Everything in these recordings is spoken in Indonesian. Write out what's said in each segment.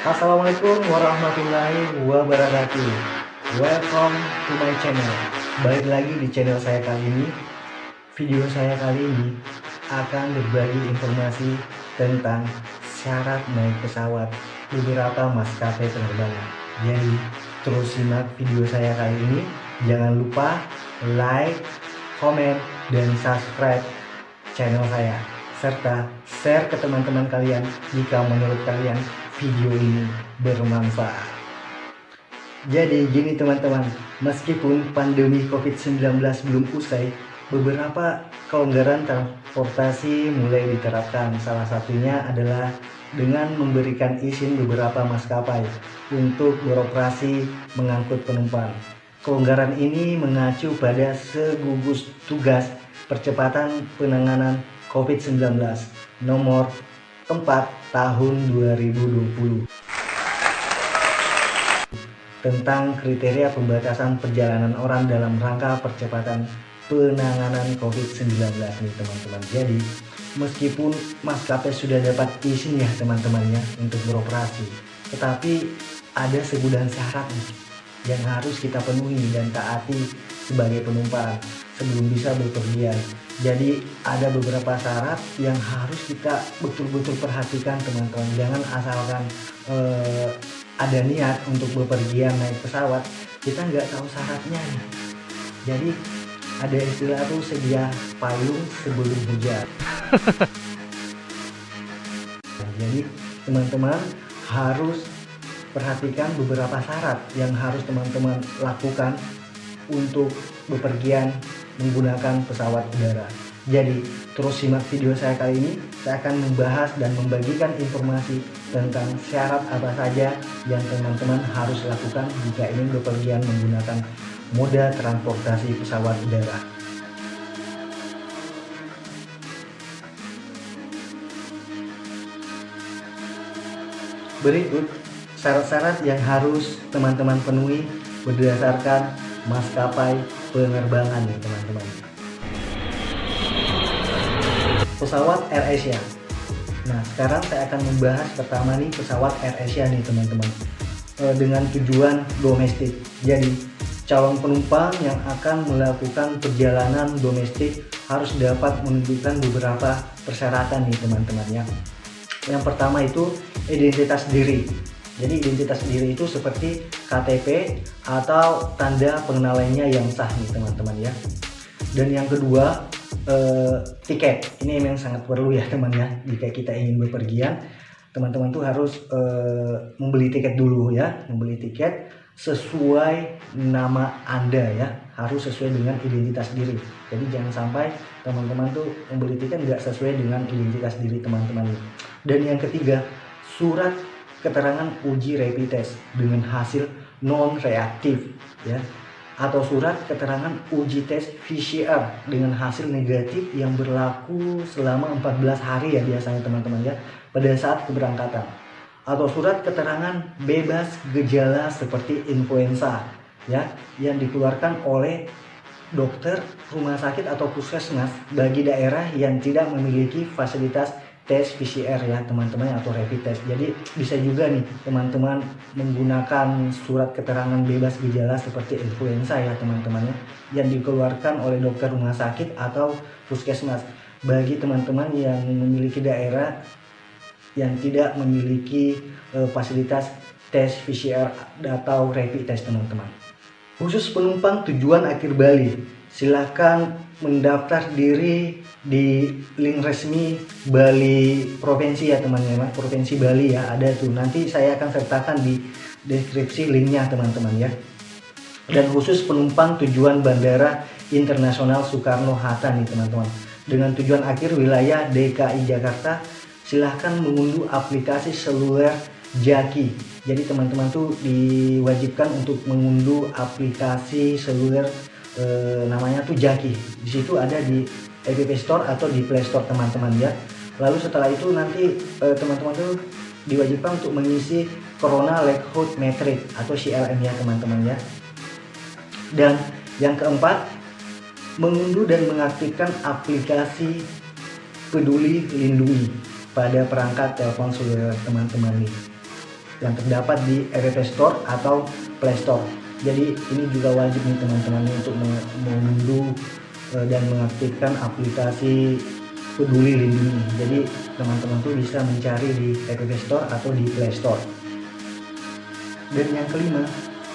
Assalamualaikum warahmatullahi wabarakatuh. Welcome to my channel. Balik lagi di channel saya kali ini. Video saya kali ini akan berbagi informasi tentang syarat naik pesawat beberapa maskapai penerbangan. Jadi terus simak video saya kali ini. Jangan lupa like, comment, dan subscribe channel saya, serta share ke teman-teman kalian jika menurut kalian video ini bermanfaat. Jadi gini teman-teman, meskipun pandemi COVID-19 belum usai, beberapa kelonggaran transportasi mulai diterapkan. Salah satunya adalah dengan memberikan izin beberapa maskapai untuk beroperasi mengangkut penumpang. Kelonggaran ini mengacu pada segugus tugas percepatan penanganan COVID-19 nomor 4 tahun 2020 tentang kriteria pembatasan perjalanan orang dalam rangka percepatan penanganan COVID-19 nih teman-teman. Jadi meskipun maskapai sudah dapat izin ya teman-temannya untuk beroperasi, tetapi ada segudang syarat nih yang harus kita penuhi dan taati sebagai penumpang sebelum bisa bepergian. Jadi ada beberapa syarat yang harus kita betul-betul perhatikan teman-teman. Jangan asalkan ada niat untuk bepergian naik pesawat, kita nggak tahu syaratnya nih. Jadi ada istilah tuh sedia payung sebelum hujan. Jadi teman-teman harus perhatikan beberapa syarat yang harus teman-teman lakukan untuk bepergian menggunakan pesawat udara. Jadi terus simak video saya kali ini. Saya akan membahas dan membagikan informasi tentang syarat apa saja yang teman-teman harus lakukan jika ingin bepergian menggunakan moda transportasi pesawat udara. Berikut syarat-syarat yang harus teman-teman penuhi berdasarkan maskapai penerbangan nih teman-teman. Pesawat AirAsia. Nah sekarang saya akan membahas pertama nih pesawat AirAsia nih teman-teman, dengan tujuan domestik. Jadi calon penumpang yang akan melakukan perjalanan domestik harus dapat menunjukkan beberapa persyaratan nih teman-teman ya. Yang pertama itu identitas diri. Jadi identitas diri itu seperti KTP atau tanda pengenalannya yang sah nih teman-teman ya. Dan yang kedua tiket. Ini memang sangat perlu ya teman ya. Jika kita ingin bepergian, teman-teman tuh harus membeli tiket dulu ya. Membeli tiket sesuai nama Anda ya. Harus sesuai dengan identitas diri. Jadi jangan sampai teman-teman tuh membeli tiket nggak sesuai dengan identitas diri teman-teman. Dan yang ketiga, surat keterangan uji rapid test dengan hasil non reaktif ya, atau surat keterangan uji tes PCR dengan hasil negatif yang berlaku selama 14 hari ya biasanya teman-teman ya pada saat keberangkatan, atau surat keterangan bebas gejala seperti influenza ya yang dikeluarkan oleh dokter rumah sakit atau puskesmas bagi daerah yang tidak memiliki fasilitas tes PCR ya teman-teman atau rapid test. Jadi bisa juga nih teman-teman menggunakan surat keterangan bebas gejala seperti influenza ya teman-teman ya, yang dikeluarkan oleh dokter rumah sakit atau puskesmas bagi teman-teman yang memiliki daerah yang tidak memiliki fasilitas tes PCR atau rapid test teman-teman. Khusus penumpang tujuan akhir Bali, silahkan mendaftar diri di link resmi Bali Provinsi ya teman-teman, Provinsi Bali ya ada tuh, nanti saya akan sertakan di deskripsi linknya teman-teman ya. Dan khusus penumpang tujuan Bandara Internasional Soekarno-Hatta nih teman-teman, dengan tujuan akhir wilayah DKI Jakarta, silahkan mengunduh aplikasi seluler Jaki. Jadi teman-teman tuh diwajibkan untuk mengunduh aplikasi seluler namanya tuh Jaki. Di situ ada di App Store atau di Play Store teman-teman ya. Lalu setelah itu nanti teman-teman tuh diwajibkan untuk mengisi Corona Likelihood Metric atau CLM ya teman-teman ya. Dan yang keempat, mengunduh dan mengaktifkan aplikasi Peduli Lindungi pada perangkat telepon seluler teman-teman nih. yang terdapat di App Store atau Play Store. Jadi ini juga wajib nih teman-teman untuk mengunduh dan mengaktifkan aplikasi Peduli Lindungi. Jadi teman-teman tuh bisa mencari di App Store atau di Play Store. Dan yang kelima,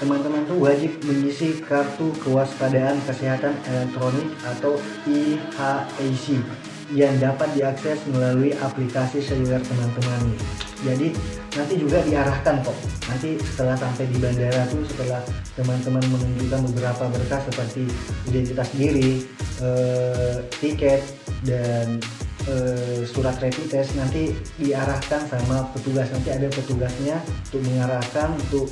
teman-teman tuh wajib mengisi kartu kewaspadaan kesehatan elektronik atau IHAC yang dapat diakses melalui aplikasi seluler teman-teman. Jadi nanti juga diarahkan kok. Nanti setelah sampai di bandara tuh, setelah teman-teman menunjukkan beberapa berkas seperti identitas diri, tiket, dan surat rapid test, nanti diarahkan sama petugas. Nanti ada petugasnya untuk mengarahkan untuk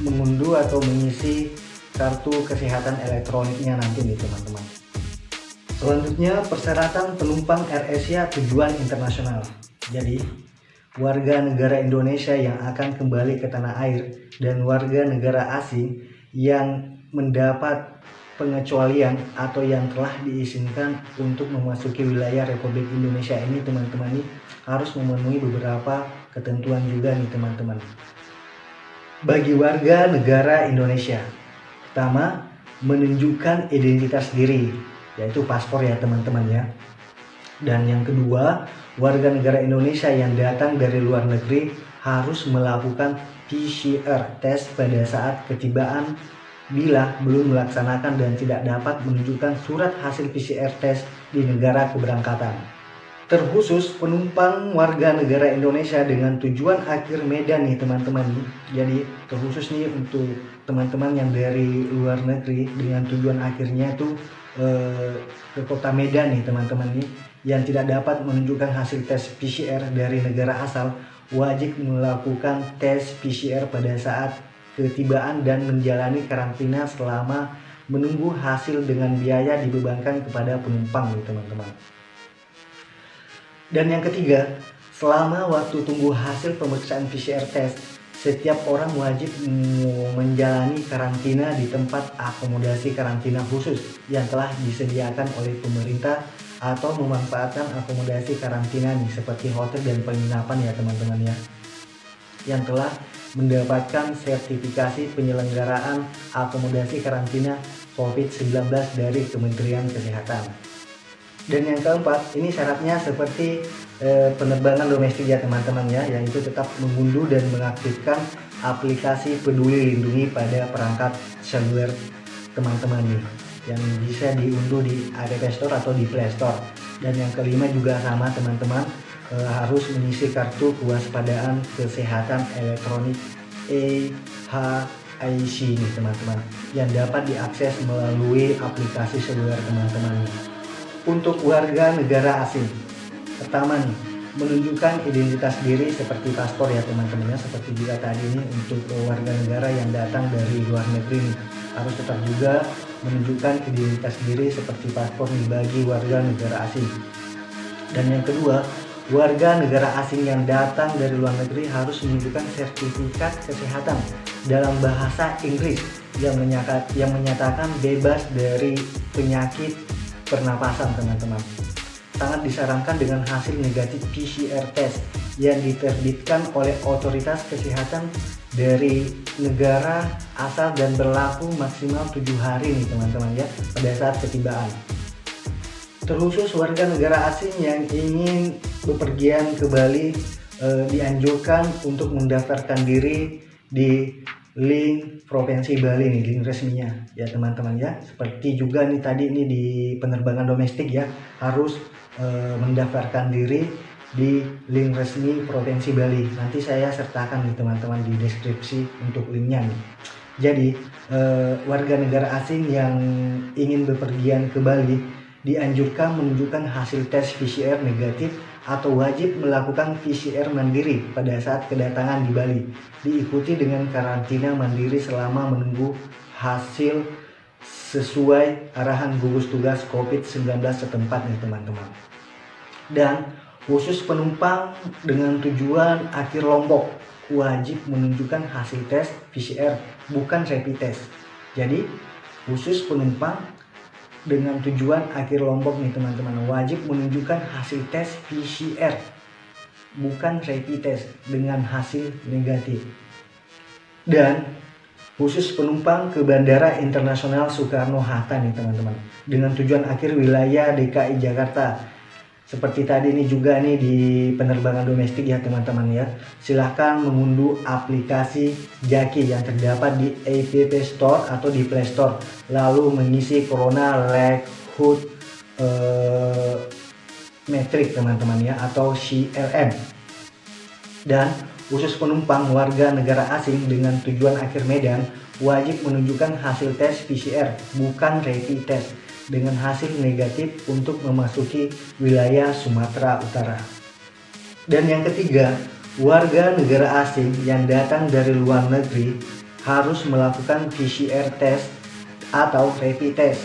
mengunduh atau mengisi kartu kesehatan elektroniknya nanti nih teman-teman. Selanjutnya, persyaratan penumpang AirAsia tujuan internasional. Jadi warga negara Indonesia yang akan kembali ke tanah air dan warga negara asing yang mendapat pengecualian atau yang telah diizinkan untuk memasuki wilayah Republik Indonesia ini teman-teman nih harus memenuhi beberapa ketentuan juga nih teman-teman. Bagi warga negara Indonesia, pertama, menunjukkan identitas diri, yaitu paspor ya teman-teman ya. Dan yang kedua, warga negara Indonesia yang datang dari luar negeri harus melakukan PCR test pada saat ketibaan bila belum melaksanakan dan tidak dapat menunjukkan surat hasil PCR test di negara keberangkatan. Terkhusus penumpang warga negara Indonesia dengan tujuan akhir Medan nih teman-teman. Jadi terkhusus nih untuk teman-teman yang dari luar negeri dengan tujuan akhirnya itu ke kota Medan nih teman-teman nih, yang tidak dapat menunjukkan hasil tes PCR dari negara asal, wajib melakukan tes PCR pada saat ketibaan dan menjalani karantina selama menunggu hasil dengan biaya dibebankan kepada penumpang nih teman-teman. Dan yang ketiga, selama waktu tunggu hasil pemeriksaan PCR test, setiap orang wajib menjalani karantina di tempat akomodasi karantina khusus yang telah disediakan oleh pemerintah atau memanfaatkan akomodasi karantina nih seperti hotel dan penginapan ya teman-teman ya, yang telah mendapatkan sertifikasi penyelenggaraan akomodasi karantina COVID-19 dari Kementerian Kesehatan. Dan yang keempat, ini syaratnya seperti penerbangan domestik ya teman-teman ya, yaitu tetap mengunduh dan mengaktifkan aplikasi Peduli Lindungi pada perangkat seluler teman-teman nih, yang bisa diunduh di App Store atau di Play Store. Dan yang kelima juga sama teman-teman, harus mengisi kartu kewaspadaan kesehatan elektronik IHAC nih teman-teman, yang dapat diakses melalui aplikasi seluler teman-teman. Untuk warga negara asing, pertama nih, menunjukkan identitas diri seperti paspor ya teman-teman ya, seperti juga tadi ini untuk warga negara yang datang dari luar negeri nih, harus tetap juga menunjukkan identitas diri seperti paspor nih bagi warga negara asing. Dan yang kedua, warga negara asing yang datang dari luar negeri harus menunjukkan sertifikat kesehatan dalam bahasa Inggris yang menyatakan bebas dari penyakit pernapasan teman-teman. Sangat disarankan dengan hasil negatif PCR test yang diterbitkan oleh otoritas kesehatan dari negara asal dan berlaku maksimal 7 hari nih teman-teman ya pada saat ketibaan. Terkhusus warga negara asing yang ingin bepergian ke Bali dianjurkan untuk mendaftarkan diri di link Provinsi Bali nih, link resminya ya teman-teman ya. Seperti juga nih tadi ini di penerbangan domestik ya, harus mendaftarkan diri di link resmi Provinsi Bali. Nanti saya sertakan nih teman-teman di deskripsi untuk linknya nih. Jadi warga negara asing yang ingin bepergian ke Bali dianjurkan menunjukkan hasil tes PCR negatif atau wajib melakukan PCR mandiri pada saat kedatangan di Bali, diikuti dengan karantina mandiri selama menunggu hasil sesuai arahan gugus tugas COVID-19 setempat nih teman-teman. Dan khusus penumpang dengan tujuan akhir Lombok wajib menunjukkan hasil tes PCR, bukan rapid test. Jadi khusus penumpang dengan tujuan akhir Lombok nih teman-teman wajib menunjukkan hasil tes PCR, bukan rapid test dengan hasil negatif. Dan khusus penumpang ke Bandara Internasional Soekarno-Hatta nih teman-teman, dengan tujuan akhir wilayah DKI Jakarta. Seperti tadi nih juga nih di penerbangan domestik ya teman-teman ya, silahkan mengunduh aplikasi Jaki yang terdapat di App Store atau di Play Store, lalu mengisi Corona Likelihood Metric teman-teman ya, atau CLM. Dan khusus penumpang warga negara asing dengan tujuan akhir Medan wajib menunjukkan hasil tes PCR bukan rapid test dengan hasil negatif untuk memasuki wilayah Sumatera Utara. Dan yang ketiga, warga negara asing yang datang dari luar negeri harus melakukan PCR test atau rapid test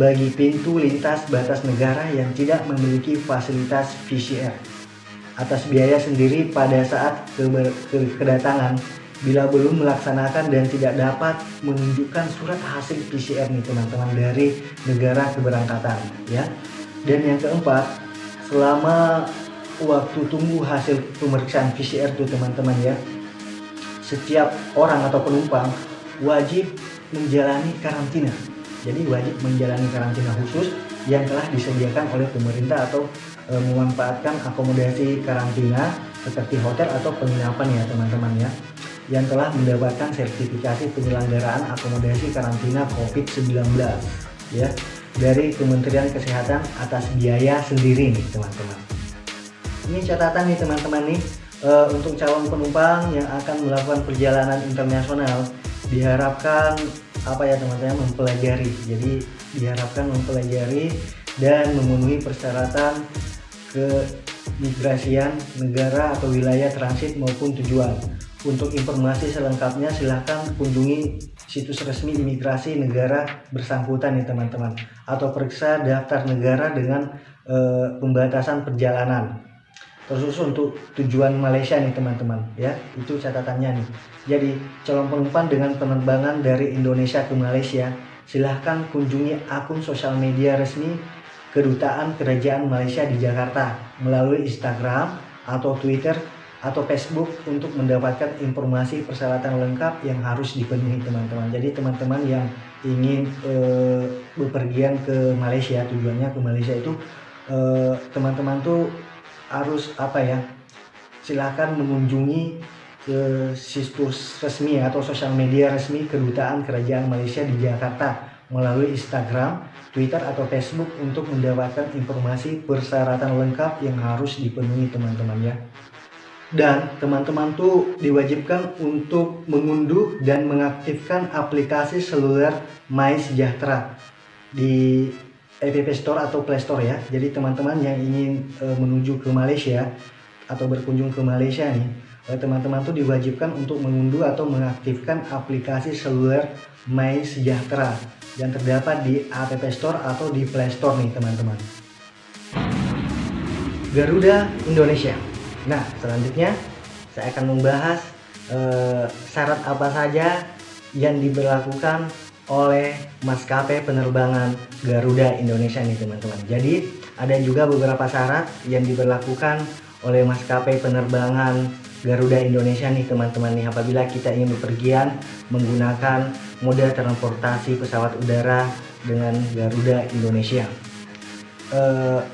bagi pintu lintas batas negara yang tidak memiliki fasilitas PCR atas biaya sendiri pada saat kedatangan bila belum melaksanakan dan tidak dapat menunjukkan surat hasil PCR nih teman-teman dari negara keberangkatan ya. Dan yang keempat, selama waktu tunggu hasil pemeriksaan PCR tuh teman-teman ya, setiap orang atau penumpang wajib menjalani karantina. Jadi wajib menjalani karantina khusus yang telah disediakan oleh pemerintah atau memanfaatkan akomodasi karantina seperti hotel atau penginapan ya teman-teman ya, yang telah mendapatkan sertifikasi penyelenggaraan akomodasi karantina COVID-19 ya dari Kementerian Kesehatan atas biaya sendiri nih teman-teman. Ini catatan nih teman-teman nih, untuk calon penumpang yang akan melakukan perjalanan internasional diharapkan apa ya teman-teman, mempelajari. Jadi diharapkan mempelajari dan memenuhi persyaratan keimigrasian negara atau wilayah transit maupun tujuan. Untuk informasi selengkapnya silahkan kunjungi situs resmi imigrasi negara bersangkutan nih teman-teman, atau periksa daftar negara dengan pembatasan perjalanan. Khusus untuk tujuan Malaysia nih teman-teman ya, itu catatannya nih. Jadi calon penumpang dengan penerbangan dari Indonesia ke Malaysia silahkan kunjungi akun sosial media resmi Kedutaan Kerajaan Malaysia di Jakarta melalui Instagram atau Twitter atau Facebook untuk mendapatkan informasi persyaratan lengkap yang harus dipenuhi teman-teman. Jadi teman-teman yang ingin bepergian ke Malaysia, tujuannya ke Malaysia itu teman-teman tuh harus apa ya, silahkan mengunjungi ke situs resmi atau sosial media resmi Kedutaan Kerajaan Malaysia di Jakarta melalui Instagram, Twitter atau Facebook untuk mendapatkan informasi persyaratan lengkap yang harus dipenuhi teman-teman ya. Dan teman-teman tuh diwajibkan untuk mengunduh dan mengaktifkan aplikasi seluler MySejahtera di App Store atau Play Store ya. Jadi teman-teman yang ingin menuju ke Malaysia atau berkunjung ke Malaysia nih, teman-teman tuh diwajibkan untuk mengunduh atau mengaktifkan aplikasi seluler MySejahtera yang terdapat di App Store atau di Play Store nih teman-teman. Garuda Indonesia. Nah, selanjutnya saya akan membahas syarat apa saja yang diberlakukan oleh maskapai penerbangan Garuda Indonesia nih teman-teman. Jadi ada juga beberapa syarat yang diberlakukan oleh maskapai penerbangan Garuda Indonesia nih teman-teman nih, apabila kita ingin bepergian menggunakan moda transportasi pesawat udara dengan Garuda Indonesia.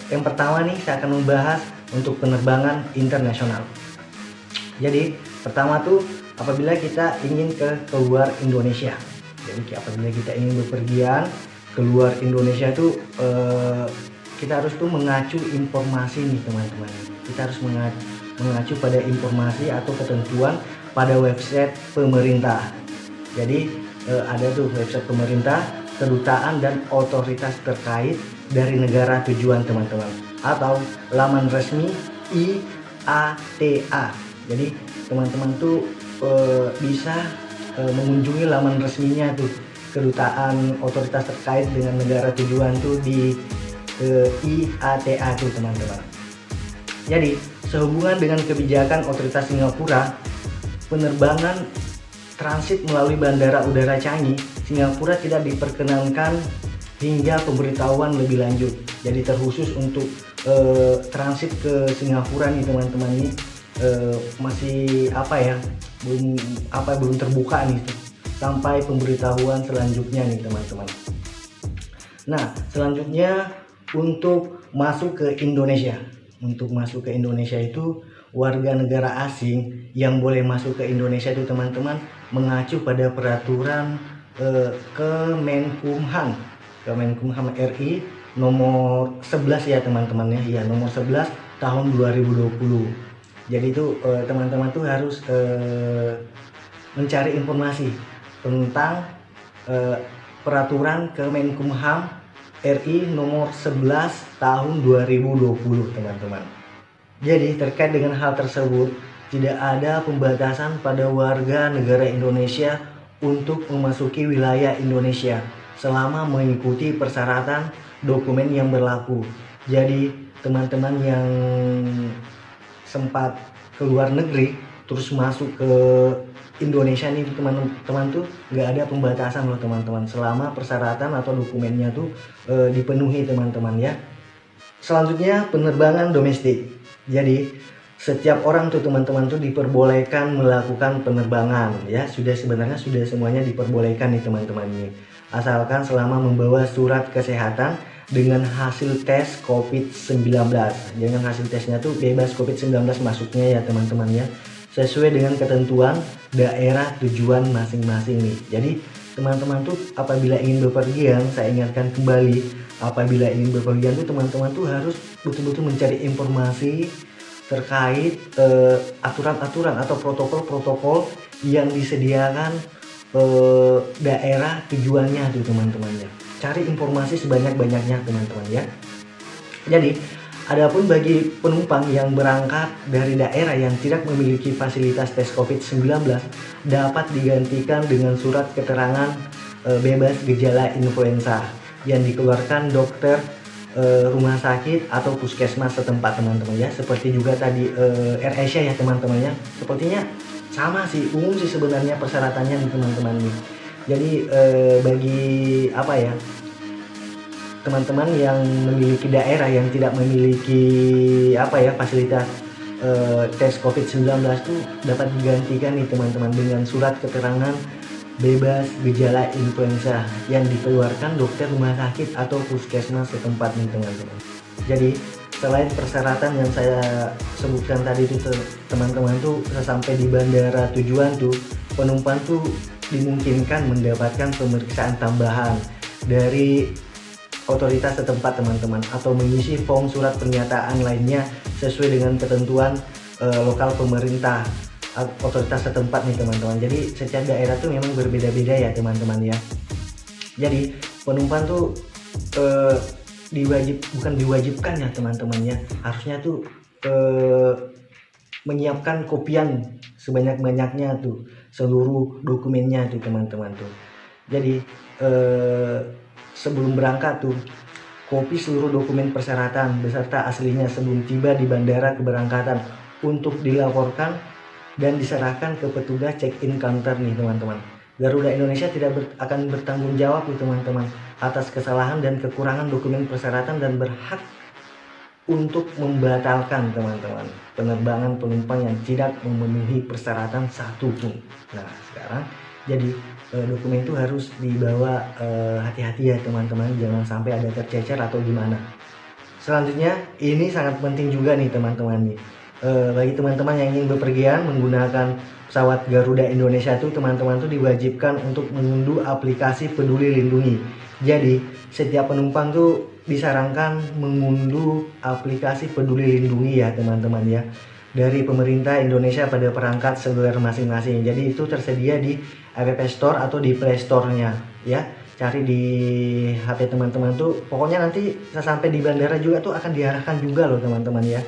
Yang pertama nih saya akan membahas untuk penerbangan internasional. Jadi pertama tuh apabila kita ingin keluar Indonesia. Jadi apabila kita ingin bepergian keluar Indonesia tuh kita harus tuh mengacu informasi nih teman-teman. Kita harus mengacu pada informasi atau ketentuan pada website pemerintah. Jadi ada tuh website pemerintah, kedutaan dan otoritas terkait dari negara tujuan teman-teman, atau laman resmi IATA. Jadi teman-teman tuh bisa mengunjungi laman resminya tuh kedutaan otoritas terkait dengan negara tujuan tuh di IATA tuh teman-teman. Jadi sehubungan dengan kebijakan otoritas Singapura, penerbangan transit melalui Bandara Udara Changi, Singapura tidak diperkenankan hingga pemberitahuan lebih lanjut. Jadi terkhusus untuk transit ke Singapura nih teman-teman, ini masih belum terbuka nih sampai pemberitahuan selanjutnya nih teman-teman. Nah, selanjutnya untuk masuk ke Indonesia. Untuk masuk ke Indonesia itu warga negara asing yang boleh masuk ke Indonesia itu teman-teman mengacu pada peraturan Kemenkumham RI nomor 11 ya teman-teman ya, nomor 11 tahun 2020. Jadi itu teman-teman tuh harus mencari informasi tentang peraturan Kemenkumham RI nomor 11 tahun 2020 teman-teman. Jadi terkait dengan hal tersebut, tidak ada pembatasan pada warga negara Indonesia untuk memasuki wilayah Indonesia selama mengikuti persyaratan dokumen yang berlaku. Jadi teman-teman yang sempat ke luar negeri terus masuk ke Indonesia nih teman-teman tuh nggak ada pembatasan loh teman-teman, selama persyaratan atau dokumennya tuh dipenuhi teman-teman ya. Selanjutnya penerbangan domestik. Jadi setiap orang tuh teman-teman tuh diperbolehkan melakukan penerbangan ya, sebenarnya sudah semuanya diperbolehkan nih teman-teman ini, asalkan selama membawa surat kesehatan dengan hasil tes COVID-19. Dengan hasil tesnya tuh bebas COVID-19 masuknya ya teman-teman ya, sesuai dengan ketentuan daerah tujuan masing-masing nih. Jadi teman-teman tuh apabila ingin bepergian, saya ingatkan kembali, apabila ingin bepergian tuh teman-teman tuh harus betul-betul mencari informasi terkait aturan-aturan atau protokol-protokol yang disediakan daerah tujuannya tuh teman-teman ya. Cari informasi sebanyak-banyaknya teman-teman ya. Jadi adapun bagi penumpang yang berangkat dari daerah yang tidak memiliki fasilitas tes COVID-19 dapat digantikan dengan surat keterangan bebas gejala influenza yang dikeluarkan dokter rumah sakit atau puskesmas setempat teman-teman ya. Seperti juga tadi AirAsia ya teman-teman ya. Sepertinya sama sih, umum sih sebenarnya persyaratannya nih teman-teman nih. Jadi bagi teman-teman yang memiliki daerah yang tidak memiliki fasilitas tes COVID-19 tuh dapat digantikan nih teman-teman dengan surat keterangan bebas gejala influenza yang dikeluarkan dokter rumah sakit atau puskesmas setempat nih teman-teman. Jadi selain persyaratan yang saya sebutkan tadi itu teman-teman tuh sampai di bandara tujuan tuh penumpang tuh dimungkinkan mendapatkan pemeriksaan tambahan dari otoritas setempat teman-teman, atau mengisi form surat pernyataan lainnya sesuai dengan ketentuan lokal pemerintah otoritas setempat nih teman-teman. Jadi setiap daerah tuh memang berbeda-beda ya teman-teman ya. Jadi penumpang tuh bukan diwajibkan ya teman-teman ya, harusnya tuh menyiapkan kopian sebanyak-banyaknya tuh seluruh dokumennya tuh teman-teman tuh. Jadi sebelum berangkat tuh kopi seluruh dokumen persyaratan beserta aslinya sebelum tiba di bandara keberangkatan untuk dilaporkan dan diserahkan ke petugas check-in counter nih teman-teman. Garuda Indonesia tidak akan bertanggung jawab nih teman-teman atas kesalahan dan kekurangan dokumen persyaratan dan berhak untuk membatalkan teman-teman penerbangan penumpang yang tidak memenuhi persyaratan satu pun. Nah sekarang jadi dokumen itu harus dibawa hati-hati ya teman-teman, jangan sampai ada tercecer atau gimana. Selanjutnya ini sangat penting juga nih teman-teman nih, bagi teman-teman yang ingin bepergian menggunakan pesawat Garuda Indonesia tuh teman-teman tuh diwajibkan untuk mengunduh aplikasi Peduli Lindungi. Jadi setiap penumpang tuh disarankan mengunduh aplikasi Peduli Lindungi ya teman-teman ya, dari pemerintah Indonesia pada perangkat seluler masing-masing. Jadi itu tersedia di App Store atau di Play Store-nya ya. Cari di HP teman-teman tuh, pokoknya nanti sampai di bandara juga tuh akan diarahkan juga loh teman-teman ya.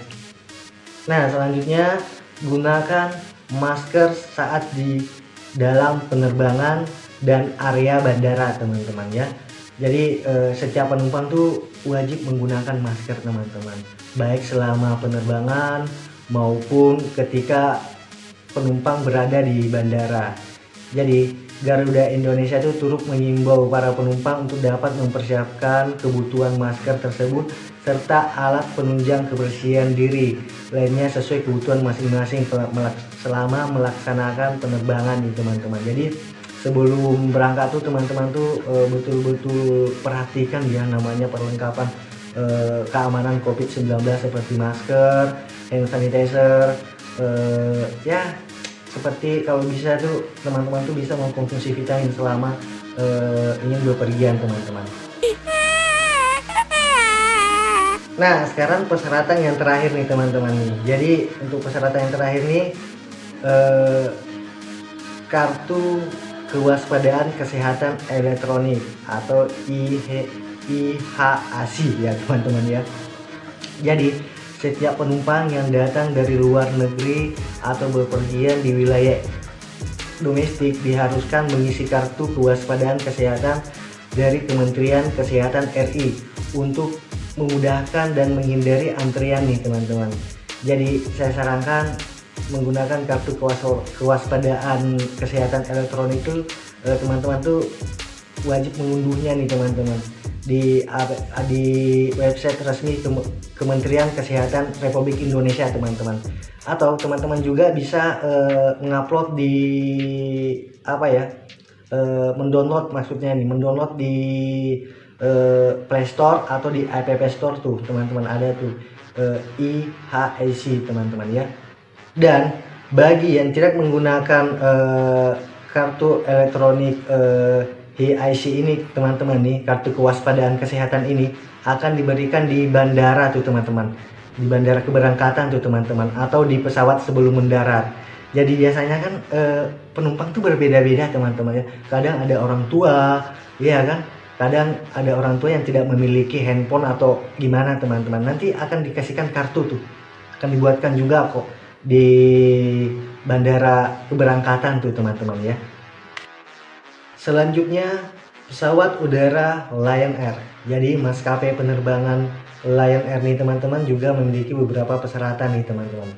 Nah selanjutnya gunakan masker saat di dalam penerbangan dan area bandara teman-teman ya. Jadi setiap penumpang tuh wajib menggunakan masker teman-teman, baik selama penerbangan maupun ketika penumpang berada di bandara. Jadi Garuda Indonesia itu turut mengimbau para penumpang untuk dapat mempersiapkan kebutuhan masker tersebut serta alat penunjang kebersihan diri lainnya sesuai kebutuhan masing-masing selama melaksanakan penerbangan nih teman-teman. Jadi sebelum berangkat tuh teman-teman tuh betul-betul perhatikan ya namanya perlengkapan keamanan COVID-19 seperti masker, hand sanitizer, ya seperti kalau bisa tuh teman-teman tuh bisa mengkonsumsi vitamin selama ingin bepergian teman-teman. Nah sekarang persyaratan yang terakhir nih teman-teman nih. Jadi untuk persyaratan yang terakhir nih kartu kewaspadaan kesehatan elektronik atau IHAC ya teman-teman ya. Jadi setiap penumpang yang datang dari luar negeri atau bepergian di wilayah domestik diharuskan mengisi kartu kewaspadaan kesehatan dari Kementerian Kesehatan RI untuk memudahkan dan menghindari antrian nih teman-teman. Jadi saya sarankan menggunakan kartu kewaspadaan kesehatan elektronik itu teman-teman tuh wajib mengunduhnya nih teman-teman di website resmi Kementerian Kesehatan Republik Indonesia teman-teman. Atau teman-teman juga bisa mengupload di mendownload maksudnya nih, mendownload di Play Store atau di App Store tuh teman-teman ada tuh IHAC teman-teman ya. Dan bagi yang tidak menggunakan kartu elektronik HIC ini teman-teman nih, kartu kewaspadaan kesehatan ini akan diberikan di bandara tuh teman-teman, di bandara keberangkatan tuh teman-teman, atau di pesawat sebelum mendarat. Jadi biasanya kan penumpang tuh berbeda-beda teman-teman ya. Kadang ada orang tua, ya kan? Kadang ada orang tua yang tidak memiliki handphone atau gimana teman-teman. Nanti akan dikasihkan kartu tuh, akan dibuatkan juga kok di bandara keberangkatan tuh teman-teman ya. Selanjutnya pesawat udara Lion Air. Jadi maskapai penerbangan Lion Air nih teman-teman juga memiliki beberapa persyaratan nih teman-teman.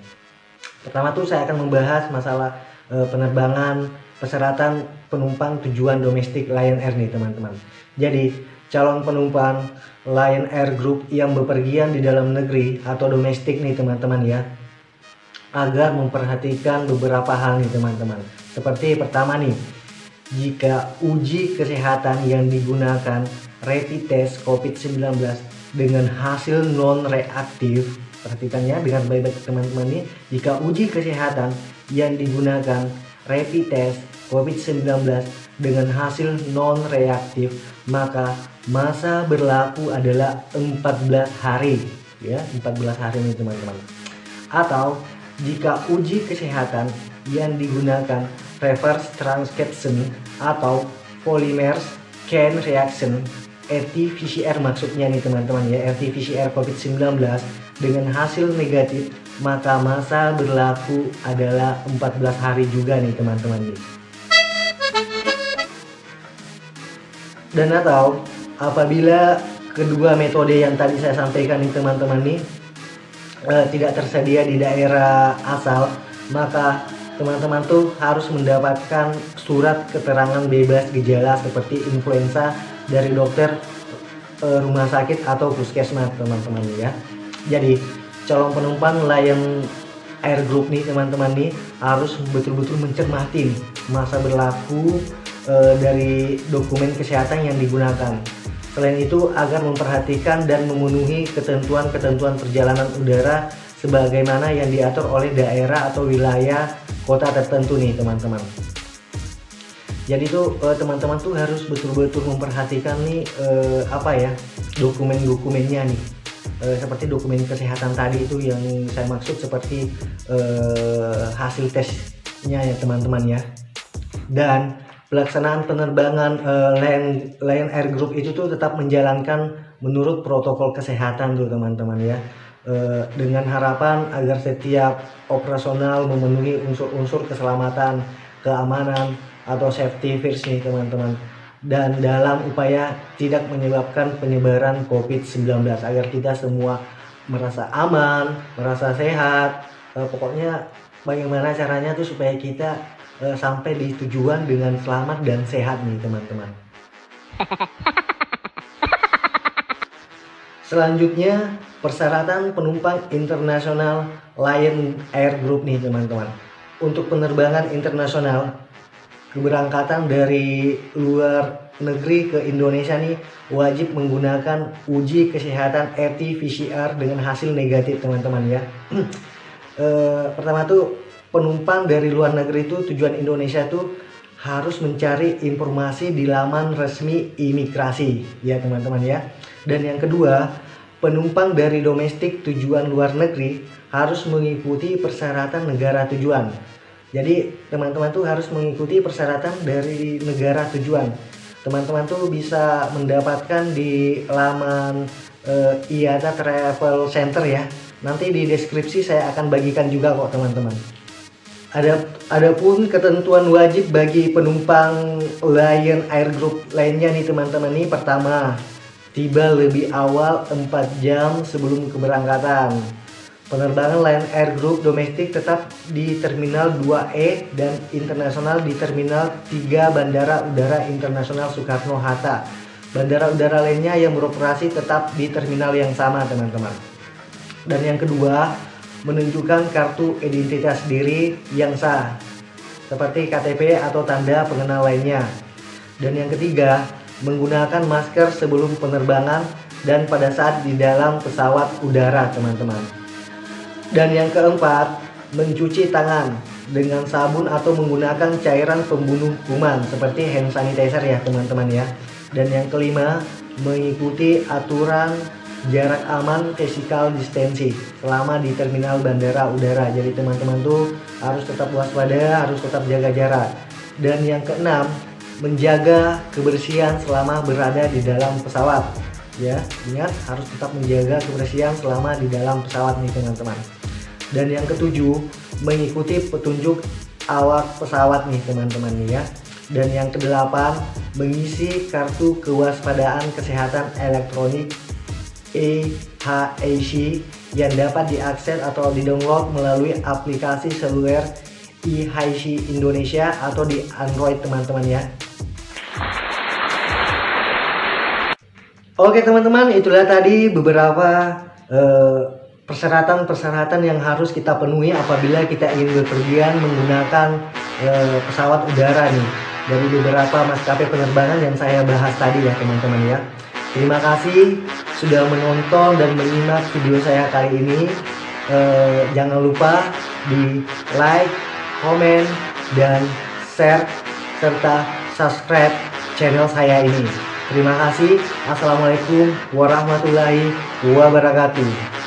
Pertama tuh saya akan membahas masalah penerbangan persyaratan penumpang tujuan domestik Lion Air nih teman-teman. Jadi calon penumpang Lion Air Group yang bepergian di dalam negeri atau domestik nih teman-teman ya, agar memperhatikan beberapa hal nih teman-teman. Seperti pertama nih, jika uji kesehatan yang digunakan rapid test COVID-19 dengan hasil non-reaktif, perhatikan ya dengan baik-baik teman-teman nih, jika uji kesehatan yang digunakan rapid test COVID-19 dengan hasil non-reaktif, maka masa berlaku adalah 14 hari ya, 14 hari nih teman-teman. Atau jika uji kesehatan yang digunakan reverse transcription atau polymerase chain reaction RT-PCR maksudnya nih teman-teman ya, RT-PCR COVID-19 dengan hasil negatif, maka masa berlaku adalah 14 hari juga nih teman-teman nih. Dan atau apabila kedua metode yang tadi saya sampaikan nih teman-teman nih tidak tersedia di daerah asal, maka teman-teman tuh harus mendapatkan surat keterangan bebas gejala seperti influenza dari dokter rumah sakit atau puskesmas teman-teman ya. Jadi calon penumpang Lion Air Group nih teman-teman nih harus betul-betul mencermati masa berlaku dari dokumen kesehatan yang digunakan. Selain itu agar memperhatikan dan memenuhi ketentuan-ketentuan perjalanan udara sebagaimana yang diatur oleh daerah atau wilayah kota tertentu nih teman-teman. Jadi tuh teman-teman tuh harus betul-betul memperhatikan nih dokumen-dokumennya nih. Seperti dokumen kesehatan tadi itu yang saya maksud seperti hasil tesnya ya teman-teman ya. Dan pelaksanaan penerbangan Lion Air Group itu tuh tetap menjalankan menurut protokol kesehatan tuh teman-teman ya, dengan harapan agar setiap operasional memenuhi unsur-unsur keselamatan, keamanan atau safety first nih teman-teman, dan dalam upaya tidak menyebabkan penyebaran COVID-19 agar kita semua merasa aman, merasa sehat, pokoknya bagaimana caranya tuh supaya kita sampai di tujuan dengan selamat dan sehat nih teman-teman. Selanjutnya persyaratan penumpang internasional Lion Air Group nih teman-teman. Untuk penerbangan internasional, keberangkatan dari luar negeri ke Indonesia nih wajib menggunakan uji kesehatan RT-PCR dengan hasil negatif teman-teman ya. Pertama tuh penumpang dari luar negeri itu tujuan Indonesia tuh harus mencari informasi di laman resmi imigrasi ya teman-teman ya. Dan yang kedua, penumpang dari domestik tujuan luar negeri harus mengikuti persyaratan negara tujuan. Jadi teman-teman tuh harus mengikuti persyaratan dari negara tujuan. Teman-teman tuh bisa mendapatkan di laman IATA Travel Center ya. Nanti di deskripsi saya akan bagikan juga kok teman-teman. Adapun ketentuan wajib bagi penumpang Lion Air Group lainnya nih teman-teman nih. Pertama, tiba lebih awal 4 jam sebelum keberangkatan. Penerbangan Lion Air Group domestik tetap di Terminal 2E dan internasional di Terminal 3 Bandara Udara Internasional Soekarno-Hatta. Bandara udara lainnya yang beroperasi tetap di terminal yang sama teman-teman. Dan yang kedua, menunjukkan kartu identitas diri yang sah seperti KTP atau tanda pengenal lainnya. Dan yang ketiga, menggunakan masker sebelum penerbangan dan pada saat di dalam pesawat udara teman-teman. Dan yang keempat, mencuci tangan dengan sabun atau menggunakan cairan pembunuh kuman seperti hand sanitizer ya teman-teman ya. Dan yang kelima, mengikuti aturan jarak aman physical distancing selama di terminal bandara udara. Jadi teman-teman tuh harus tetap waspada, harus tetap jaga jarak. Dan yang keenam, menjaga kebersihan selama berada di dalam pesawat. Ya, ingat harus tetap menjaga kebersihan selama di dalam pesawat nih teman-teman. Dan yang ketujuh, mengikuti petunjuk awak pesawat nih teman-teman nih ya. Dan yang kedelapan, mengisi kartu kewaspadaan kesehatan elektronik eHIC yang dapat diakses atau di-download melalui aplikasi seluler eHIC Indonesia atau di Android teman-teman ya. Oke teman-teman, itulah tadi beberapa persyaratan-persyaratan yang harus kita penuhi apabila kita ingin berpergian menggunakan pesawat udara nih dari beberapa maskapai penerbangan yang saya bahas tadi ya teman-teman ya. Terima kasih sudah menonton dan menyimak video saya kali ini. Jangan lupa di like, komen, dan share serta subscribe channel saya ini. Terima kasih. Assalamualaikum warahmatullahi wabarakatuh.